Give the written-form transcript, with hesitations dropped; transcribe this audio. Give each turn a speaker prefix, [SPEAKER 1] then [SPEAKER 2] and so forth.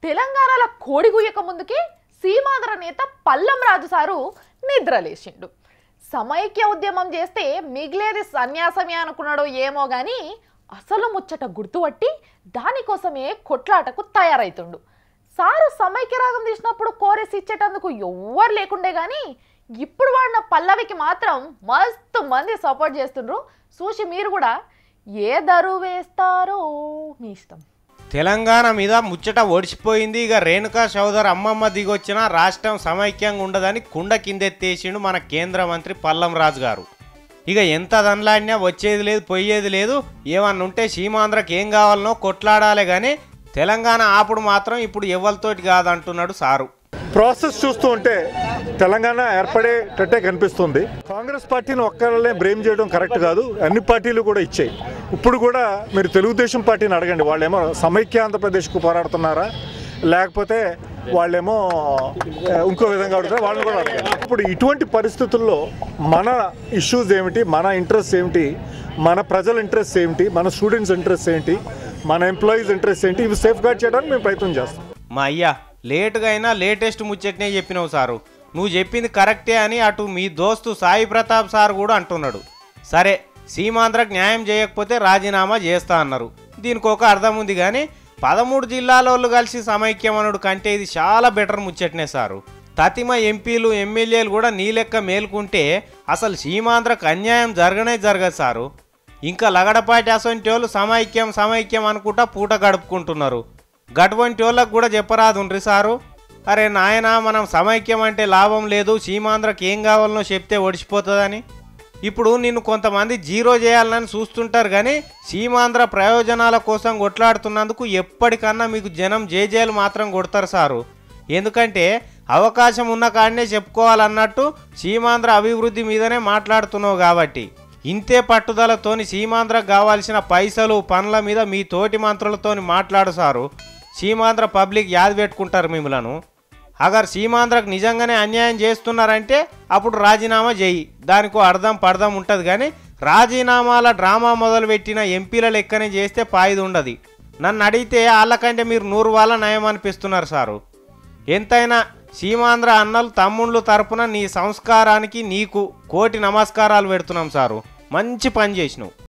[SPEAKER 1] తెలంగాణలో కోడి గుయ్యక ముందుకే సీమాంధ్ర నేత పల్లం రాజు సారు నిద్రలేసిండు. సమైక్య ఉద్యమం చేస్తే మిగిలేది సన్యాసమే అనుకున్నాడో ఏమో గాని అసలు ముచ్చట గుర్తుపట్టి దానికోసమే కొట్లాటకు తయారైతుండు. సారు సమైక్య రాగం తీసినప్పుడు కోరేసి ఇచ్చేటందుకు ఎవ్వరు లేకుండే గాని ఇప్పుడు వాడిన పల్లవికి మాత్రం మస్తు మంది సపోర్ట్ చేస్తుండ్రు. చూసి మీరు కూడా ఏ దరువు వేస్తారో మీ ఇష్టం.
[SPEAKER 2] తెలంగాణ మీద ముచ్చట ఓడిచిపోయింది. ఇక రేణుకా చౌదరి అమ్మమ్మ దిగొచ్చినా రాష్ట్రం సమైక్యంగా ఉండదని కుండ కిందెత్తేసిండు మన కేంద్ర మంత్రి పల్లం రాజు గారు. ఇక ఎంత దండ్లాడినా వచ్చేది లేదు పోయేది లేదు. ఏమన్నా ఉంటే సీమాంధ్రకి ఏం కావాలనో కొట్లాడాలి కానీ తెలంగాణ ఆపుడు మాత్రం ఇప్పుడు ఎవరితోటి కాదంటున్నాడు సారు.
[SPEAKER 3] ప్రాసెస్ చూస్తూ ఉంటే తెలంగాణ ఏర్పడేటట్టే కనిపిస్తుంది. కాంగ్రెస్ పార్టీని ఒక్కళ్ళనే బ్లేమ్ చేయడం కరెక్ట్ కాదు. అన్ని పార్టీలు కూడా ఇచ్చాయి. ఇప్పుడు కూడా మీరు తెలుగుదేశం పార్టీని అడగండి, వాళ్ళేమో సమైక్య ఆంధ్రప్రదేశ్కు పోరాడుతున్నారా లేకపోతే వాళ్ళేమో ఇంకో విధంగా అడుగుతారా, వాళ్ళని కూడా అడగండి. ఇప్పుడు ఇటువంటి పరిస్థితుల్లో మన ఇష్యూస్ ఏమిటి, మన ఇంట్రెస్ట్ ఏమిటి, మన ప్రజల ఇంట్రెస్ట్ ఏమిటి, మన స్టూడెంట్స్ ఇంట్రెస్ట్ ఏంటి, మన ఎంప్లాయీస్ ఇంట్రెస్ట్ ఏంటి, ఇవి సేఫ్ గార్డ్ చేయడానికి మేము ప్రయత్నం చేస్తాం.
[SPEAKER 2] మా అయ్యా లేటుగా అయినా లేటెస్ట్ ముచ్చట్నే చెప్పినావు సారు. నువ్వు చెప్పింది కరెక్టే అని అటు మీ దోస్తు సాయి ప్రతాప్ సార్ కూడా అంటున్నాడు. సరే సీమాంధ్రకు న్యాయం చేయకపోతే రాజీనామా చేస్తా అన్నారు. దీనికి ఒక అర్థం ఉంది కానీ 13 జిల్లాల వాళ్ళు కలిసి సమైక్యమనుడు కంటే ఇది చాలా బెటర్ ముచ్చట్నే సారు. తతిమ ఎంపీలు ఎమ్మెల్యేలు కూడా నీ లెక్క మేలుకుంటే అసలు సీమాంధ్రకు అన్యాయం జరగదు సారు. ఇంకా లగడపాటి అసొంటి వాళ్ళు సమైక్యం అనుకుంటా పూట గడుపుకుంటున్నారు. గటువంటి వాళ్ళకు కూడా చెప్పరాదుండ్రి సారు. అరే నాయన మనం సమైక్యం అంటే లాభం లేదు, సీమాంధ్రకు ఏం కావాలనో చెప్తే ఒడిచిపోతుందని. ఇప్పుడు నిన్ను కొంతమంది జీరో చేయాలని చూస్తుంటారు కానీ సీమాంధ్ర ప్రయోజనాల కోసం కొట్లాడుతున్నందుకు ఎప్పటికన్నా మీకు జనం జేజేలు మాత్రం కొడతారు సారు. ఎందుకంటే అవకాశం ఉన్న కాడనే చెప్పుకోవాలన్నట్టు సీమాంధ్ర అభివృద్ధి మీదనే మాట్లాడుతున్నావు కాబట్టి ఇంతే పట్టుదలతోని సీమాంధ్రకు కావాల్సిన పైసలు పనుల మీద మీ తోటి మంత్రులతోని మాట్లాడు సారు. సీమాంధ్ర పబ్లిక్ యాద పెట్టుకుంటారు మిమ్మలను. అగర్ సీమాంధ్రకు నిజంగానే అన్యాయం చేస్తున్నారంటే అప్పుడు రాజీనామా చేయి, దానికో అర్థం పర్థం ఉంటుంది. కానీ రాజీనామాల డ్రామా మొదలుపెట్టిన ఎంపీల లెక్కనే చేస్తే పాయిది ఉండదు. నన్ను అడిగితే వాళ్ళకంటే మీరు 100 వాళ్ళ నయం అనిపిస్తున్నారు సారు. ఎంతైనా సీమాంధ్ర అన్నలు తమ్ముళ్ళు తరపున నీ సంస్కారానికి నీకు కోటి నమస్కారాలు పెడుతున్నాం సారు. మంచి పని చేసినావు.